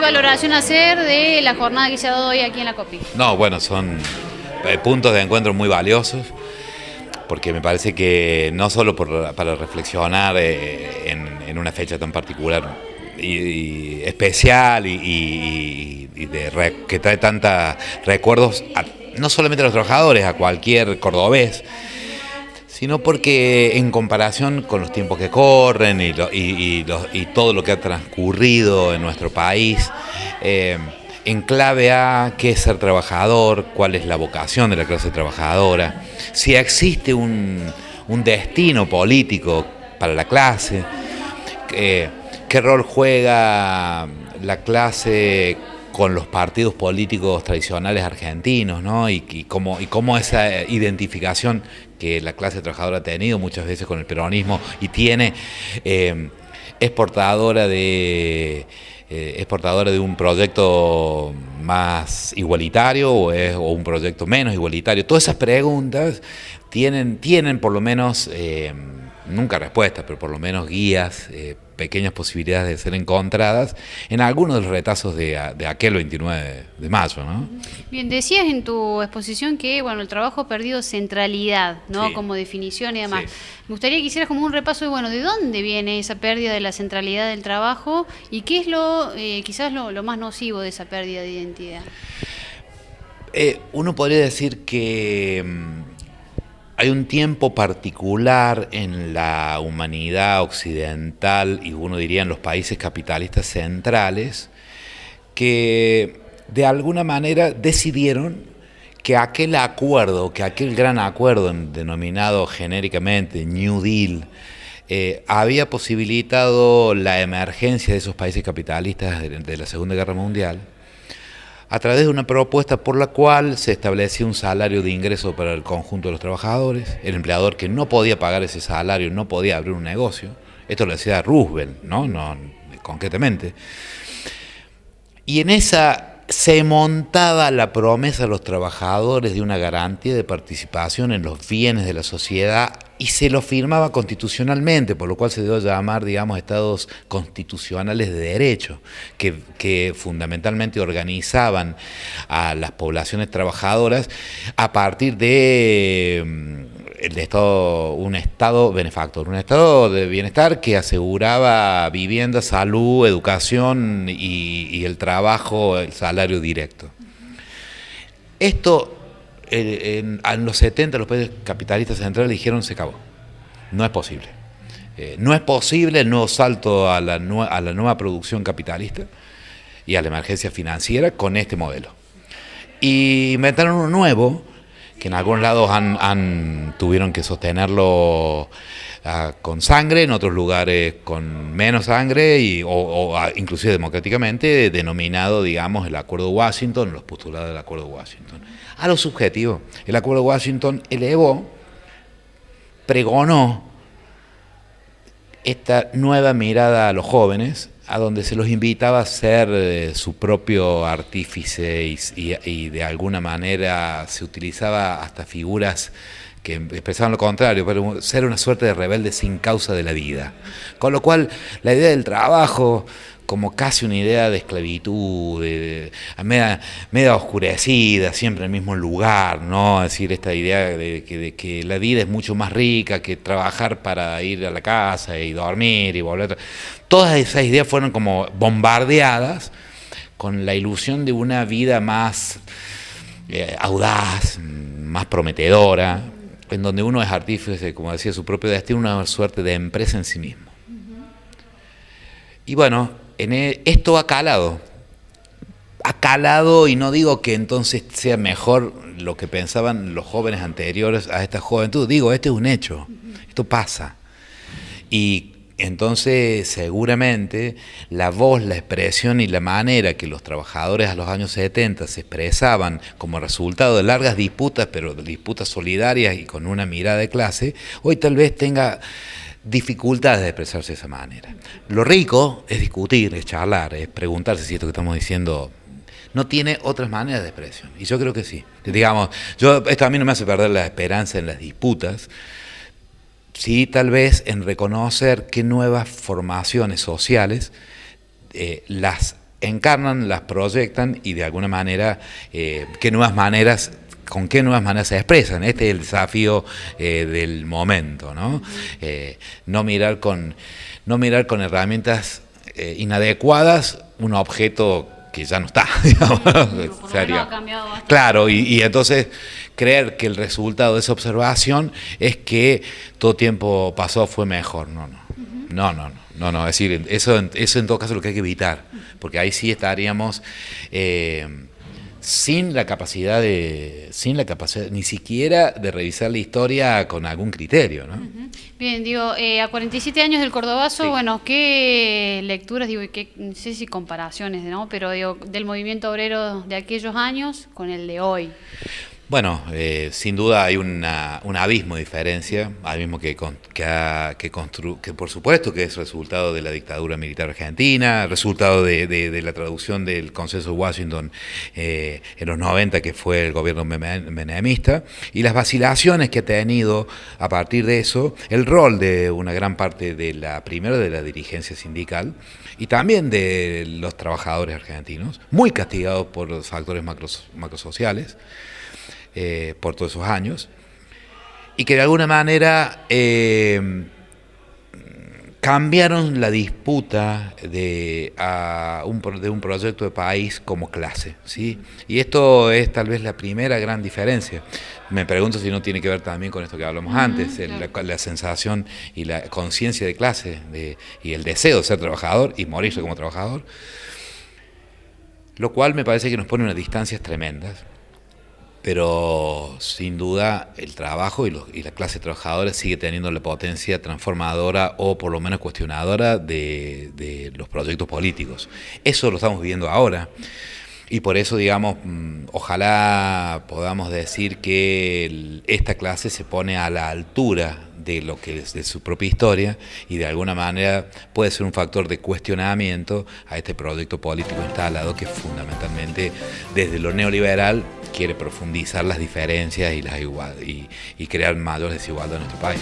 valoración hacer de la jornada que se ha dado hoy aquí en la COPI? No, bueno, son puntos de encuentro muy valiosos, porque me parece que no solo para reflexionar en una fecha tan particular y especial que trae tantos recuerdos, no solamente a los trabajadores, a cualquier cordobés, sino porque en comparación con los tiempos que corren y todo lo que ha transcurrido en nuestro país, en clave a qué es ser trabajador, cuál es la vocación de la clase trabajadora, si existe un destino político para la clase, qué rol juega la clase con los partidos políticos tradicionales argentinos, ¿no? y cómo esa identificación que la clase trabajadora ha tenido muchas veces con el peronismo y tiene, es portadora de un proyecto más igualitario o un proyecto menos igualitario. Todas esas preguntas tienen por lo menos, nunca respuestas, pero por lo menos guías, pequeñas posibilidades de ser encontradas en algunos de los retazos de aquel 29 de mayo, ¿no? Bien, decías en tu exposición que bueno, el trabajo ha perdido centralidad, ¿no? Sí. Como definición y demás. Sí. Me gustaría que hicieras como un repaso de, bueno, de dónde viene esa pérdida de la centralidad del trabajo y qué es quizás lo más nocivo de esa pérdida de identidad. Uno podría decir que hay un tiempo particular en la humanidad occidental y uno diría en los países capitalistas centrales que de alguna manera decidieron que aquel gran acuerdo denominado genéricamente New Deal había posibilitado la emergencia de esos países capitalistas de la Segunda Guerra Mundial a través de una propuesta por la cual se establecía un salario de ingreso para el conjunto de los trabajadores. El empleador que no podía pagar ese salario no podía abrir un negocio. Esto lo decía Roosevelt, ¿no? Concretamente. Y en esa se montaba la promesa a los trabajadores de una garantía de participación en los bienes de la sociedad y se lo firmaba constitucionalmente, por lo cual se dio a llamar, digamos, estados constitucionales de derecho, que fundamentalmente organizaban a las poblaciones trabajadoras a partir de un estado benefactor, un estado de bienestar que aseguraba vivienda, salud, educación y el trabajo, el salario directo. Esto en los 70 los países capitalistas centrales dijeron se acabó, no es posible. No es posible el nuevo salto a la nueva producción capitalista y a la emergencia financiera con este modelo. Y inventaron uno nuevo, que en algunos lados tuvieron que sostenerlo con sangre, en otros lugares con menos sangre, o inclusive democráticamente, denominado, digamos, el Acuerdo de Washington, los postulados del Acuerdo de Washington. A lo subjetivo, el Acuerdo de Washington pregonó esta nueva mirada a los jóvenes, a donde se los invitaba a ser su propio artífice y de alguna manera se utilizaba hasta figuras que expresaban lo contrario, pero ser una suerte de rebelde sin causa de la vida. Con lo cual, la idea del trabajo como casi una idea de esclavitud, media oscurecida, siempre en el mismo lugar, ¿no? Es decir, esta idea de que la vida es mucho más rica que trabajar para ir a la casa y dormir y volver. Todas esas ideas fueron como bombardeadas con la ilusión de una vida más audaz, más prometedora, en donde uno es artífice, como decía, su propio destino, una suerte de empresa en sí mismo. Y bueno, esto ha calado y no digo que entonces sea mejor lo que pensaban los jóvenes anteriores a esta juventud, digo, este es un hecho, esto pasa. Y entonces seguramente la voz, la expresión y la manera que los trabajadores a los años 70 se expresaban como resultado de largas disputas, pero de disputas solidarias y con una mirada de clase, hoy tal vez tenga dificultades de expresarse de esa manera. Lo rico es discutir, es charlar, es preguntarse si esto que estamos diciendo no tiene otras maneras de expresión. Y yo creo que sí. Digamos, esto a mí no me hace perder la esperanza en las disputas, sí tal vez en reconocer qué nuevas formaciones sociales las encarnan, las proyectan y de alguna manera, con qué nuevas maneras se expresan. Este es el desafío del momento, ¿no? No mirar con herramientas inadecuadas un objeto que ya no está, digamos. Ha cambiado bastante. Claro, y entonces creer que el resultado de esa observación es que todo tiempo pasado fue mejor. No, es decir, eso en todo caso es lo que hay que evitar, porque ahí sí estaríamos sin la capacidad ni siquiera de revisar la historia con algún criterio, ¿no? Bien, digo, a 47 años del Cordobazo, Sí. bueno, ¿qué lecturas, digo, y qué, no sé si comparaciones, ¿no? Pero digo, del movimiento obrero de aquellos años con el de hoy? Bueno, sin duda hay un abismo de diferencia, abismo que por supuesto que es resultado de la dictadura militar argentina, resultado de la traducción del Consenso de Washington en los 90, que fue el gobierno menemista, y las vacilaciones que ha tenido a partir de eso, el rol de una gran parte primero de la dirigencia sindical y también de los trabajadores argentinos, muy castigados por los factores macrosociales, por todos esos años, y que de alguna manera cambiaron la disputa de un proyecto de país como clase, ¿sí? Y esto es tal vez la primera gran diferencia. Me pregunto si no tiene que ver también con esto que hablamos antes, Claro. la sensación y la conciencia de clase y el deseo de ser trabajador y morirse como trabajador, lo cual me parece que nos pone unas distancias tremendas. Pero sin duda el trabajo y la clase trabajadora sigue teniendo la potencia transformadora o por lo menos cuestionadora de los proyectos políticos. Eso lo estamos viviendo ahora y por eso, digamos, ojalá podamos decir que esta clase se pone a la altura de lo que es de su propia historia y de alguna manera puede ser un factor de cuestionamiento a este proyecto político instalado que fundamentalmente desde lo neoliberal quiere profundizar las diferencias y crear mayores desigualdades en nuestro país.